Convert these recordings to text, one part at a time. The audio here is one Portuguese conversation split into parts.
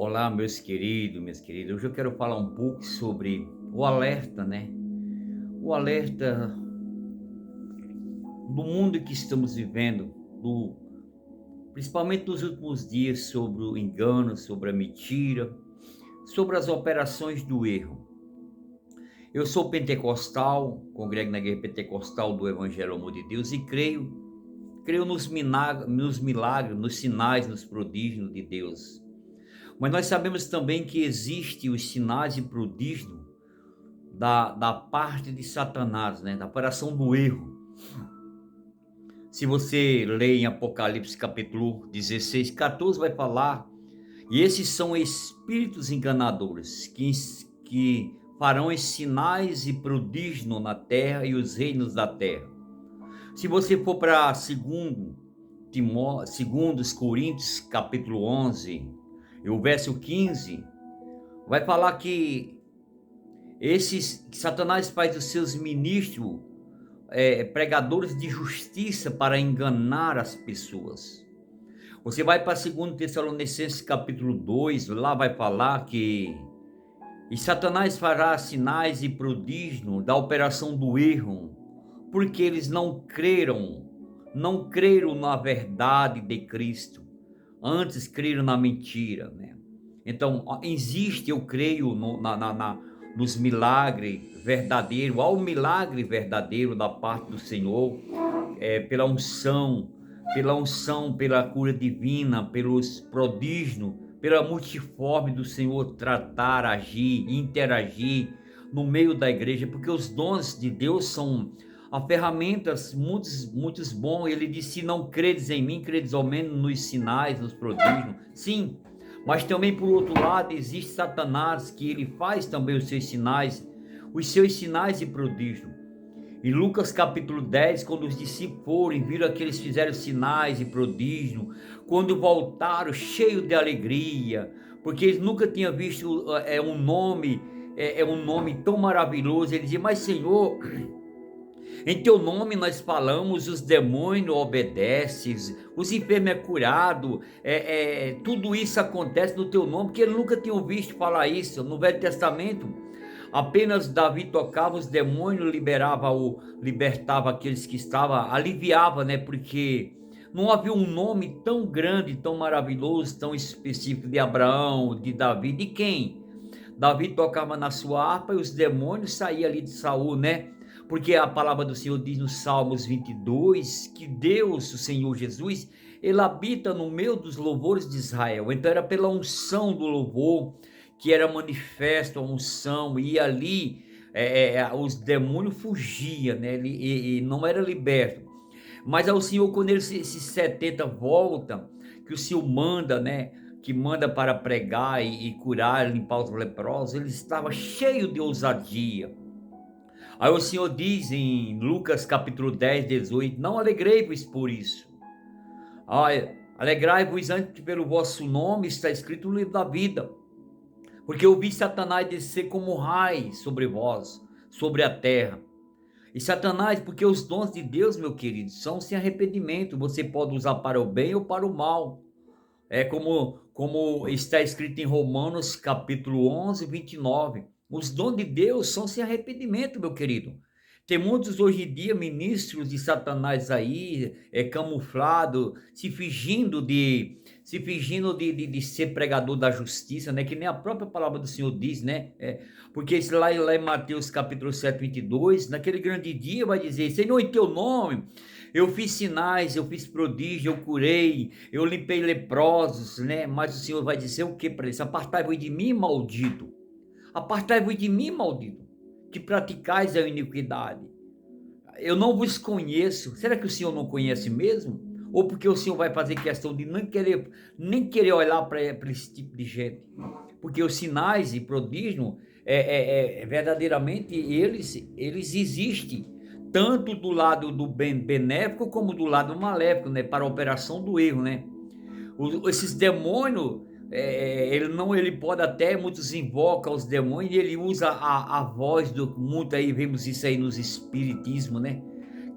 Olá, meus queridos, minhas queridas. Hoje eu quero falar um pouco sobre o alerta, né? O alerta do mundo que estamos vivendo, principalmente nos últimos dias, sobre o engano, sobre a mentira, sobre as operações do erro. Eu sou pentecostal, congrego na igreja pentecostal do Evangelho Amor de Deus e creio nos milagres, nos sinais, nos prodígios de Deus. Mas nós sabemos também que existem os sinais e prodígios da parte de Satanás, né? Da operação do erro. Se você lê em Apocalipse capítulo 16, 14, vai falar, e esses são espíritos enganadores, que farão os sinais e prodígios na terra e os reinos da terra. Se você for para segundos Coríntios capítulo 11, e o verso 15, vai falar que Satanás faz os seus ministros pregadores de justiça para enganar as pessoas. Você vai para 2 Tessalonicenses capítulo 2, lá vai falar que e Satanás fará sinais e prodígios da operação do erro, porque eles não creram na verdade de Cristo, antes creram na mentira, né? Então, existe, eu creio, nos milagres verdadeiros, ao milagre verdadeiro da parte do Senhor, pela unção, pela cura divina, pelos prodígios, pela multiforme do Senhor tratar, agir, interagir no meio da igreja, porque os dons de Deus são a ferramentas muitos bom. Ele disse: se não credes em mim, credes ao menos nos sinais, nos prodígios. Sim, mas também por outro lado existe Satanás, que ele faz também os seus sinais e prodígios. Em Lucas capítulo 10, quando os discípulos foram, viram que eles fizeram sinais e prodígios, quando voltaram cheio de alegria, porque eles nunca tinham visto um nome tão maravilhoso. Ele dizia: mas Senhor, em teu nome nós falamos, os demônios obedecem, os enfermos é curado, tudo isso acontece no teu nome, porque eles nunca tinham visto falar isso. No Velho Testamento, apenas Davi tocava, os demônios libertava aqueles que estavam, aliviava, né? Porque não havia um nome tão grande, tão maravilhoso, tão específico de Abraão, de Davi, de quem? Davi tocava na sua harpa e os demônios saíam ali de Saul, né? Porque a palavra do Senhor diz no Salmos 22 que Deus, o Senhor Jesus, ele habita no meio dos louvores de Israel. Então era pela unção do louvor que era manifesto a unção, e ali os demônios fugiam, né? E não era liberto. Mas ao Senhor, quando esses 70 voltam, que o Senhor manda, né? Que manda para pregar e curar, limpar os leprosos, ele estava cheio de ousadia. Aí o Senhor diz em Lucas capítulo 10, 18: não alegrei-vos por isso. Alegrai-vos antes que pelo vosso nome está escrito no livro da vida. Porque eu vi Satanás descer como raio sobre vós, sobre a terra. E Satanás, porque os dons de Deus, meu querido, são sem arrependimento. Você pode usar para o bem ou para o mal. É como está escrito em Romanos capítulo 11, 29. Os dons de Deus são sem arrependimento, meu querido. Tem muitos hoje em dia ministros de Satanás aí, camuflado, se fingindo de ser pregador da justiça, né? Que nem a própria palavra do Senhor diz, né? Porque isso lá em Mateus capítulo 7, 22, naquele grande dia vai dizer: Senhor, em teu nome eu fiz sinais, eu fiz prodígio, eu curei, eu limpei leprosos, né? Mas o Senhor vai dizer o que para isso? Apartai-vos de mim, maldito. Apartai-vos de mim, maldito, que praticais a iniquidade. Eu não vos conheço. Será que o Senhor não conhece mesmo? Ou porque o Senhor vai fazer questão de nem querer olhar para esse tipo de gente? Porque os sinais e prodígios, verdadeiramente, eles existem, tanto do lado do bem benéfico como do lado maléfico, né? Para a operação do erro, né? Esses demônios, ele pode até, muitos invocam os demônios, e ele usa a voz muito aí, vemos isso aí nos espiritismo, né?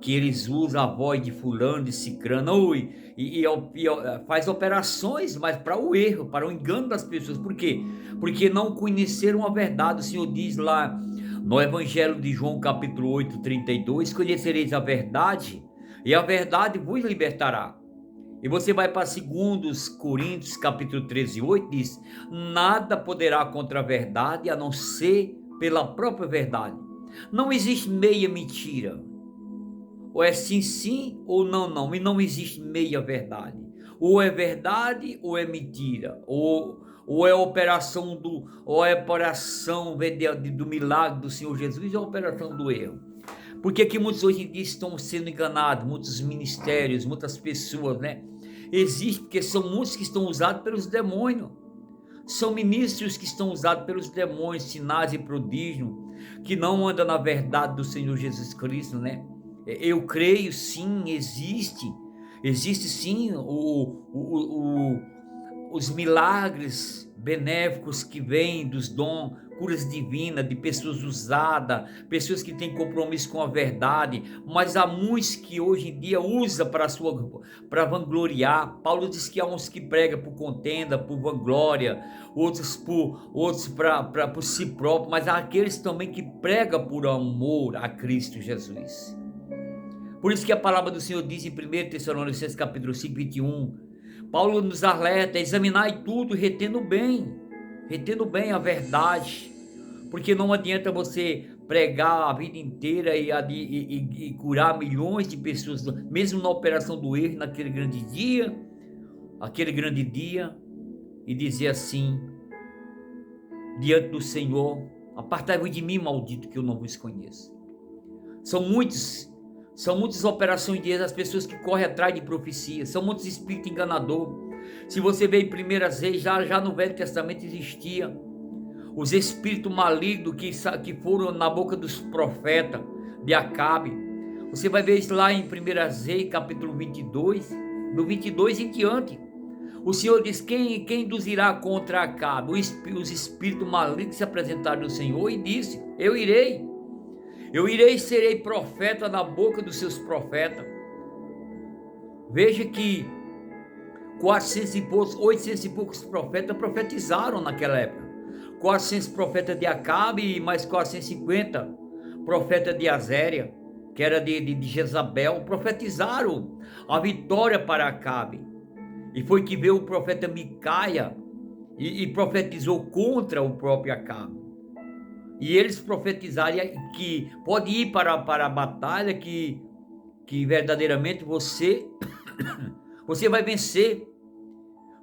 que eles usam a voz de fulano, de cicrano, e faz operações, mas para o erro, para o engano das pessoas. Por quê? Porque não conheceram a verdade. O Senhor diz lá no Evangelho de João, capítulo 8, 32, conhecereis a verdade, e a verdade vos libertará. E você vai para 2 Coríntios, capítulo 13, 8, diz: nada poderá contra a verdade, a não ser pela própria verdade. Não existe meia mentira. Ou é sim, sim, ou não, não. E não existe meia verdade. Ou é verdade, ou é mentira. Ou é operação do milagre do Senhor Jesus, ou é operação do erro. Porque que muitos hoje em dia estão sendo enganados, muitos ministérios, muitas pessoas, né? Existe, porque são muitos que estão usados pelos demônios. São ministros que estão usados pelos demônios, sinais e prodígios, que não andam na verdade do Senhor Jesus Cristo, né? Eu creio sim, existe sim os milagres benéficos que vêm dos dons, curas divinas, de pessoas usadas, pessoas que têm compromisso com a verdade, mas há muitos que hoje em dia usam para vangloriar. Paulo diz que há uns que pregam por contenda, por vanglória, outros por si próprio, mas há aqueles também que pregam por amor a Cristo Jesus. Por isso que a palavra do Senhor diz em 1 Tessalonicenses capítulo 5, 21, Paulo nos alerta: examinai tudo, retendo bem a verdade, porque não adianta você pregar a vida inteira e curar milhões de pessoas, mesmo na operação do erro, naquele grande dia, e dizer assim, diante do Senhor: apartai-vos de mim, maldito, que eu não vos conheço. São muitas operações de erro, as pessoas que correm atrás de profecia, são muitos espíritos enganadores. Se você vê em 1 Reis, já no Velho Testamento existia os espíritos malignos que foram na boca dos profetas de Acabe. Você vai ver isso lá em 1 Reis, capítulo 22, no 22 em diante. O Senhor diz: quem induzirá contra Acabe? Os espíritos malignos se apresentaram ao Senhor e disse: eu irei e serei profeta na boca dos seus profetas. Veja que 800 e poucos profetas profetizaram naquela época. 400 profetas de Acabe e mais 450 profetas de Azéria, que era de Jezabel, profetizaram a vitória para Acabe. E foi que veio o profeta Micaia e profetizou contra o próprio Acabe. E eles profetizaram que pode ir para a batalha, que verdadeiramente você vai vencer.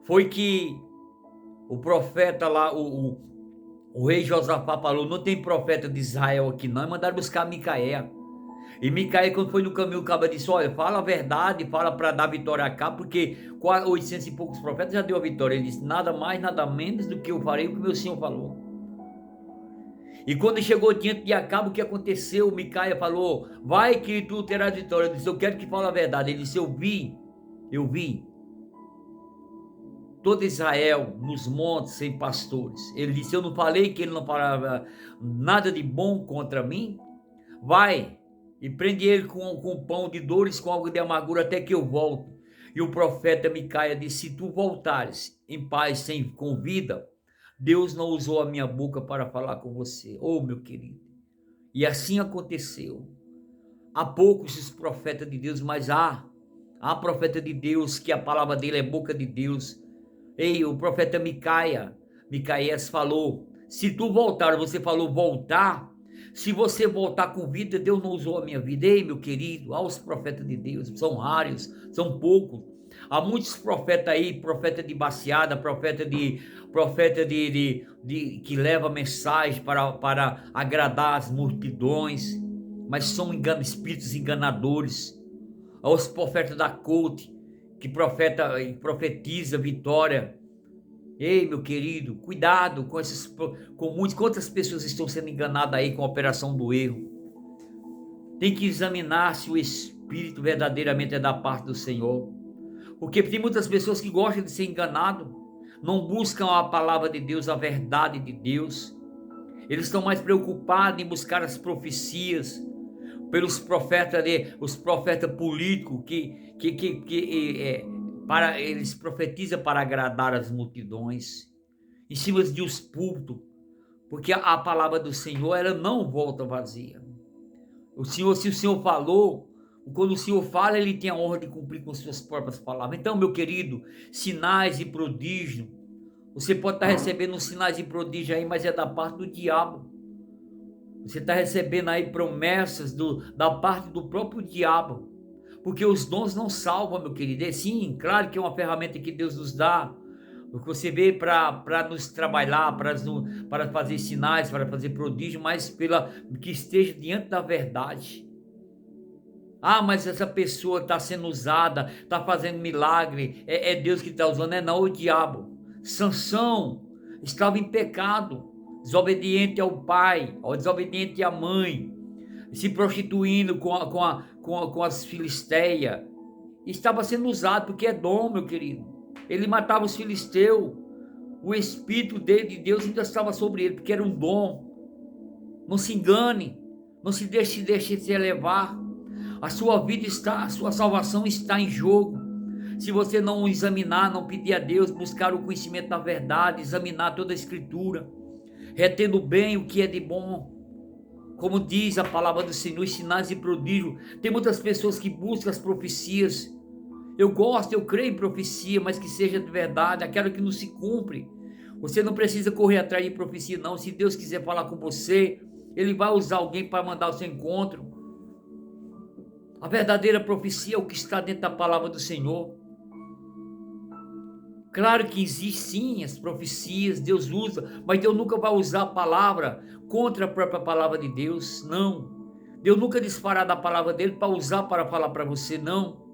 Foi que o profeta lá, o rei Josafá falou: não tem profeta de Israel aqui não, e mandaram buscar Micaia. E Micaia, quando foi no caminho, o cabo disse: olha, fala a verdade, fala para dar vitória a cá, porque 800 e poucos profetas já deu a vitória. Ele disse: nada mais, nada menos do que eu farei o que o meu Senhor falou. E quando chegou diante de Acabe, o que aconteceu? Micaia falou: vai que tu terás vitória. Ele disse: eu quero que fale a verdade. Ele disse: eu vi todo Israel nos montes sem pastores. Ele disse: eu não falei que ele não falava nada de bom contra mim? Vai e prende ele com pão de dores, com algo de amargura, até que eu volte. E o profeta Micaia disse: se tu voltares em paz, com vida, Deus não usou a minha boca para falar com você. Oh, meu querido. E assim aconteceu. Há poucos os profetas de Deus, mas há profeta de Deus que a palavra dele é boca de Deus. Ei, o profeta Micaías falou: se tu voltar, você falou voltar, se você voltar com vida, Deus não usou a minha vida. Ei, meu querido, há os profetas de Deus, são raros, são poucos. Há muitos profetas aí, profeta de baseada, profeta que leva mensagem para agradar as multidões, mas são espíritos enganadores. Há os profetas da corte, que profetiza vitória. Ei, meu querido, cuidado quantas pessoas estão sendo enganadas aí com a operação do erro. Tem que examinar se o espírito verdadeiramente é da parte do Senhor. Porque tem muitas pessoas que gostam de ser enganado, não buscam a palavra de Deus, a verdade de Deus. Eles estão mais preocupados em buscar as profecias, pelos profetas ali, os profetas políticos para eles profetizam para agradar as multidões, em cima de os púlpitos, porque a palavra do Senhor ela não volta vazia. O Senhor, se o Senhor falou, quando o Senhor fala, ele tem a honra de cumprir com suas próprias palavras. Então, meu querido, sinais e prodígios, você pode estar recebendo sinais e prodígios aí, mas é da parte do diabo. Você está recebendo aí promessas da parte do próprio diabo. Porque os dons não salvam, meu querido. É sim, claro que é uma ferramenta que Deus nos dá. O que você vê para nos trabalhar, para fazer sinais, para fazer prodígio, mas que esteja diante da verdade. Ah, mas essa pessoa está sendo usada, está fazendo milagre, é Deus que está usando, é não o diabo. Sansão estava em pecado, desobediente ao pai, desobediente à mãe, se prostituindo com as filisteias. Estava sendo usado porque é dom, meu querido. Ele matava os filisteus, o espírito de Deus ainda estava sobre ele, porque era um dom. Não se engane, não se deixe se levar. A sua vida está, a sua salvação está em jogo. Se você não examinar, não pedir a Deus, buscar o conhecimento da verdade, examinar toda a escritura, retendo bem o que é de bom, como diz a palavra do Senhor, sinais e prodígios. Tem muitas pessoas que buscam as profecias. Eu gosto, eu creio em profecia, mas que seja de verdade, aquela que não se cumpre. Você não precisa correr atrás de profecia, não. Se Deus quiser falar com você, Ele vai usar alguém para mandar o seu encontro. A verdadeira profecia é o que está dentro da palavra do Senhor. Claro que existe sim as profecias, Deus usa, mas Deus nunca vai usar a palavra contra a própria palavra de Deus, não. Deus nunca disfará da palavra dele para usar para falar para você, não.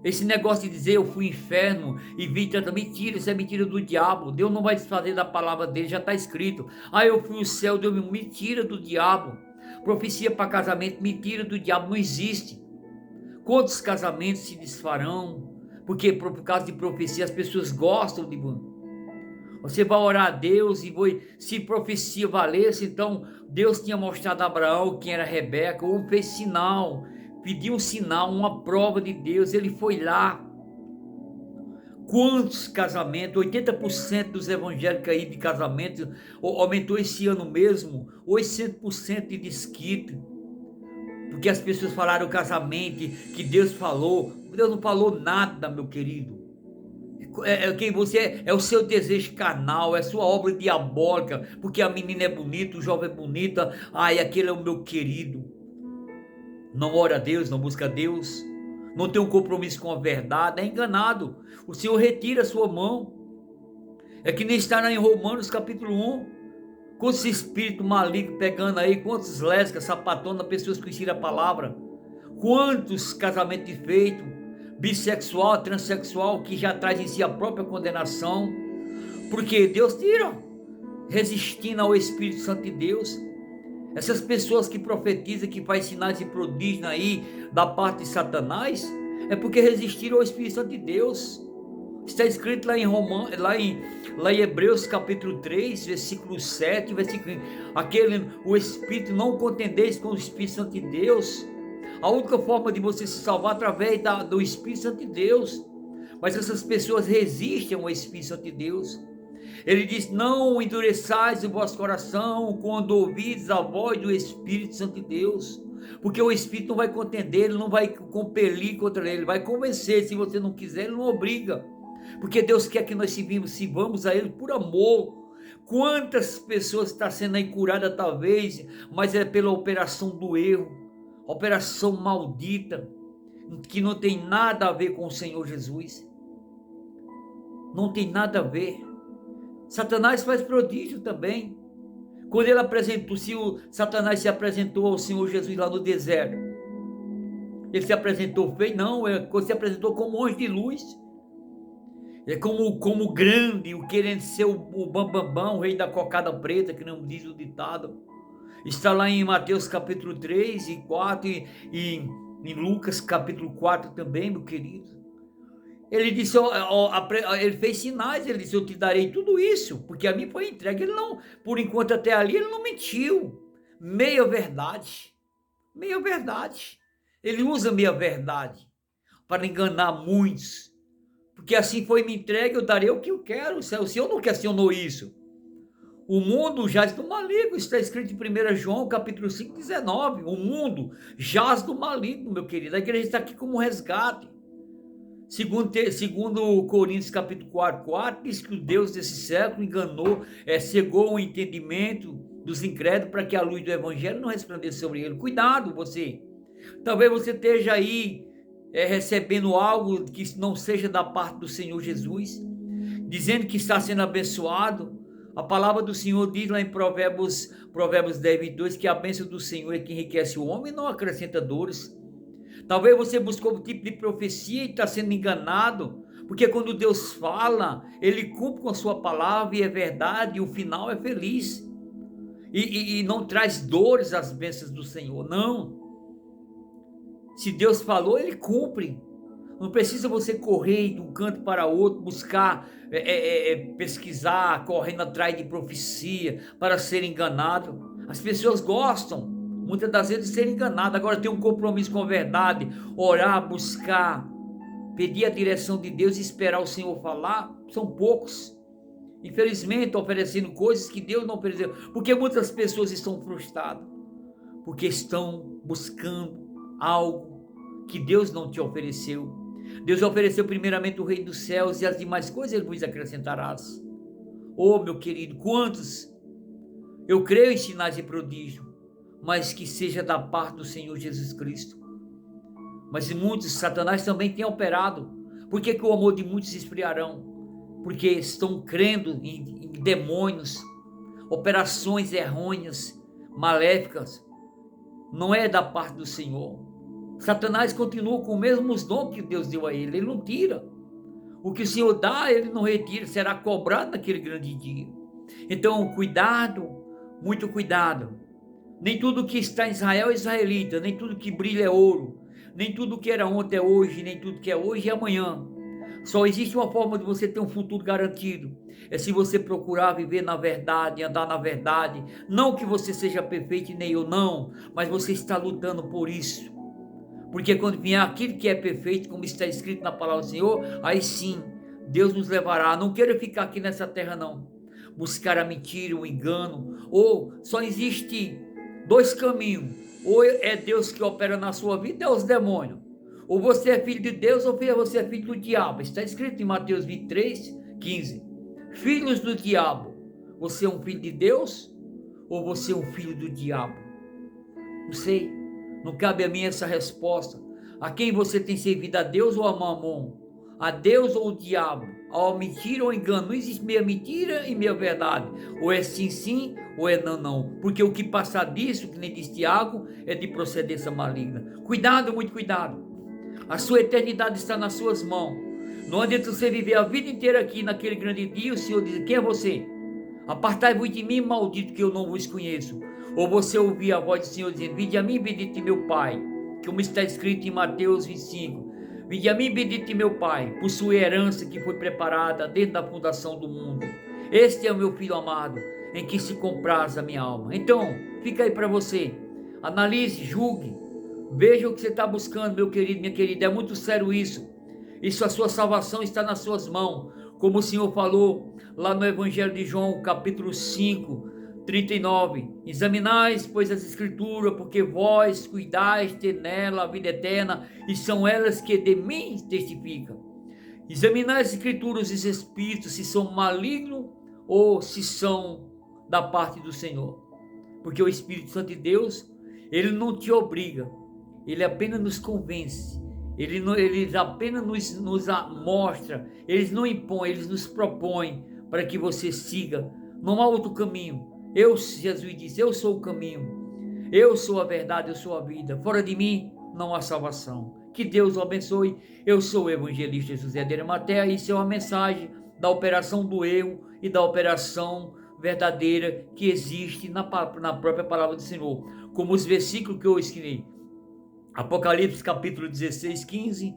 Esse negócio de dizer eu fui inferno e vi tanta mentira, isso é mentira do diabo. Deus não vai desfazer da palavra dele, já está escrito. Ah, eu fui o céu, Deus, mentira do diabo. Profecia para casamento, mentira do diabo, não existe. Quantos casamentos se desfarão? Porque por causa de profecia as pessoas gostam de... Você vai orar a Deus e se profecia valesse, então Deus tinha mostrado a Abraão quem era Rebeca, ou fez sinal, pediu um sinal, uma prova de Deus, ele foi lá. Quantos casamentos, 80% dos evangélicos aí de casamento, aumentou esse ano mesmo, 800% de desquite, porque as pessoas falaram o casamento, que Deus falou. Deus não falou nada, meu querido. Quem você é o seu desejo carnal, é a sua obra diabólica, porque a menina é bonita, o jovem é bonita, ai, aquele é o meu querido. Não ora a Deus, não busca a Deus, não tem um compromisso com a verdade, é enganado. O Senhor retira a sua mão. É que nem está lá em Romanos capítulo 1. Quantos espíritos malignos pegando aí, quantos lésbicas, sapatonas, pessoas que ensinam a palavra. Quantos casamentos defeitos, bissexual, transexual, que já traz em si a própria condenação. Porque Deus tira, resistindo ao Espírito Santo de Deus. Essas pessoas que profetizam, que fazem sinais e prodígios aí da parte de Satanás, é porque resistiram ao Espírito Santo de Deus. Está escrito lá em Hebreus capítulo 3, versículo 7, o Espírito, não contendeis com o Espírito Santo de Deus. A única forma de você se salvar é através do Espírito Santo de Deus. Mas essas pessoas resistem ao Espírito Santo de Deus. Ele diz: não endureçais o vosso coração quando ouvides a voz do Espírito Santo de Deus. Porque o Espírito não vai contender, ele não vai compelir contra ele, ele vai convencer. Se você não quiser, ele não obriga. Porque Deus quer que nós sirvamos a ele por amor. Quantas pessoas estão sendo aí curadas talvez, mas é pela operação do erro, operação maldita, que não tem nada a ver com o Senhor Jesus. Não tem nada a ver. Satanás faz prodígio também. Quando ele apresentou, Satanás se apresentou ao Senhor Jesus lá no deserto, ele se apresentou feio? Não, ele se apresentou como anjo de luz. É como grande, querendo ser o bambambam, o rei da cocada preta, que não diz o ditado. Está lá em Mateus capítulo 3 e 4 e em Lucas capítulo 4 também, meu querido. Ele disse, ele fez sinais, ele disse: eu te darei tudo isso, porque a mim foi entregue. Ele não, por enquanto até ali, ele não mentiu. Meia verdade. Meia verdade. Ele usa meia verdade para enganar muitos. Porque assim foi me entregue, eu darei o que eu quero. O Senhor não questionou isso. O mundo jaz do maligno, está escrito em 1 João, capítulo 5, 19. O mundo jaz do maligno, meu querido. A igreja está aqui como resgate. Segundo Coríntios, capítulo 4, diz que o Deus desse século enganou, cegou o entendimento dos incrédulos para que a luz do evangelho não resplandeça sobre ele. Cuidado você. Talvez você esteja aí recebendo algo que não seja da parte do Senhor Jesus, dizendo que está sendo abençoado. A palavra do Senhor diz lá em Provérbios 10, 22, que a bênção do Senhor é que enriquece o homem e não acrescenta dores. Talvez você buscou um tipo de profecia e está sendo enganado, porque quando Deus fala, Ele cumpre com a sua palavra e é verdade, e o final é feliz. E não traz dores às bênçãos do Senhor, não. Se Deus falou, Ele cumpre. Não precisa você correr de um canto para outro, buscar, pesquisar, correndo atrás de profecia para ser enganado. As pessoas gostam, muitas das vezes, de ser enganadas. Agora tem um compromisso com a verdade, orar, buscar, pedir a direção de Deus e esperar o Senhor falar, são poucos. Infelizmente, oferecendo coisas que Deus não ofereceu. Porque muitas pessoas estão frustradas, porque estão buscando algo que Deus não te ofereceu. Deus ofereceu primeiramente o reino dos céus e as demais coisas Ele vos acrescentarás. Oh, meu querido, quantos? Eu creio em sinais e prodígios, mas que seja da parte do Senhor Jesus Cristo. Mas muitos, Satanás também tem operado. Por que o amor de muitos esfriarão? Porque estão crendo em demônios, operações errôneas, maléficas. Não é da parte do Senhor. Satanás continua com os mesmos dons que Deus deu a ele. Ele não tira. O que o Senhor dá, Ele não retira. Será cobrado naquele grande dia. Então, cuidado, muito cuidado. Nem tudo que está em Israel é israelita. Nem tudo que brilha é ouro. Nem tudo que era ontem é hoje. Nem tudo que é hoje é amanhã. Só existe uma forma de você ter um futuro garantido. É se você procurar viver na verdade, andar na verdade. Não que você seja perfeito, nem eu não. Mas você está lutando por isso. Porque quando vier aquilo que é perfeito, como está escrito na palavra do Senhor, aí sim, Deus nos levará. Não queira ficar aqui nessa terra, não. Buscar a mentira, o engano. Ou só existe dois caminhos. Ou é Deus que opera na sua vida, ou é os demônios. Ou você é filho de Deus, ou você é filho do diabo. Está escrito em Mateus 23, 15. Filhos do diabo. Você é um filho de Deus, ou você é um filho do diabo? Não sei. Não cabe a mim essa resposta. A quem você tem servido, a Deus ou a Mamon? A Deus ou o diabo? A mentira ou engano? Não existe meia mentira e meia verdade. Ou é sim, sim, ou é não, não. Porque o que passar disso, que nem diz Tiago, é de procedência maligna. Cuidado, muito cuidado. A sua eternidade está nas suas mãos. Não adianta você viver a vida inteira aqui naquele grande dia. O Senhor diz: quem é você? Apartai-vos de mim, maldito, que eu não vos conheço. Ou você ouvir a voz do Senhor dizendo: vinde a mim, bendito meu Pai, como está escrito em Mateus 25. Vinde a mim, bendito meu Pai, por sua herança que foi preparada desde a fundação do mundo. Este é o meu filho amado, em que se compraz a minha alma. Então, fica aí para você. Analise, julgue, veja o que você está buscando, meu querido, minha querida. É muito sério isso. Isso, a sua salvação está nas suas mãos. Como o Senhor falou lá no Evangelho de João, capítulo 5, 39. Examinais, pois, as Escrituras, porque vós cuidais ter nela a vida eterna, e são elas que de mim testificam. Examinai as Escrituras e os Espíritos, se são malignos ou se são da parte do Senhor. Porque o Espírito Santo de Deus, ele não te obriga, ele apenas nos convence. Ele apenas nos mostra, eles não impõem, eles nos propõem para que você siga. Não há outro caminho. Jesus disse: eu sou o caminho, eu sou a verdade, eu sou a vida. Fora de mim não há salvação. Que Deus o abençoe. Eu sou o evangelista José de Arimateia. Isso é uma mensagem da operação do eu e da operação verdadeira que existe na própria palavra do Senhor. Como os versículos que eu escrevi. Apocalipse capítulo 16, 15,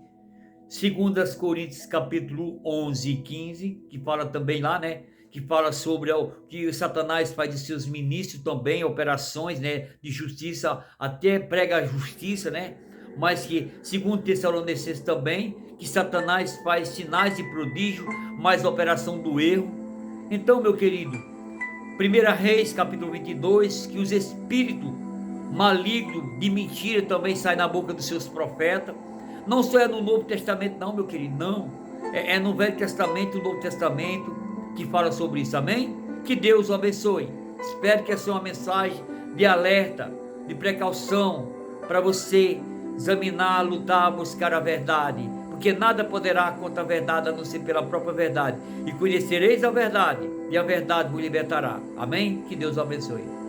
2 Coríntios capítulo 11 e 15, que fala também lá, né, que fala sobre o que Satanás faz de seus ministros também, operações, né, de justiça, até prega a justiça, né? Mas que, segundo Tessalonicenses também, que Satanás faz sinais de prodígio, mais a operação do erro. Então, meu querido, 1 Reis, capítulo 22, que os espíritos malignos de mentira também saem na boca dos seus profetas. Não só é no Novo Testamento, não, meu querido, não. É no Velho Testamento e no Novo Testamento que fala sobre isso, amém? Que Deus o abençoe. Espero que essa seja uma mensagem de alerta, de precaução, para você examinar, lutar, buscar a verdade, porque nada poderá contra a verdade a não ser pela própria verdade. E conhecereis a verdade, e a verdade vos libertará. Amém? Que Deus o abençoe.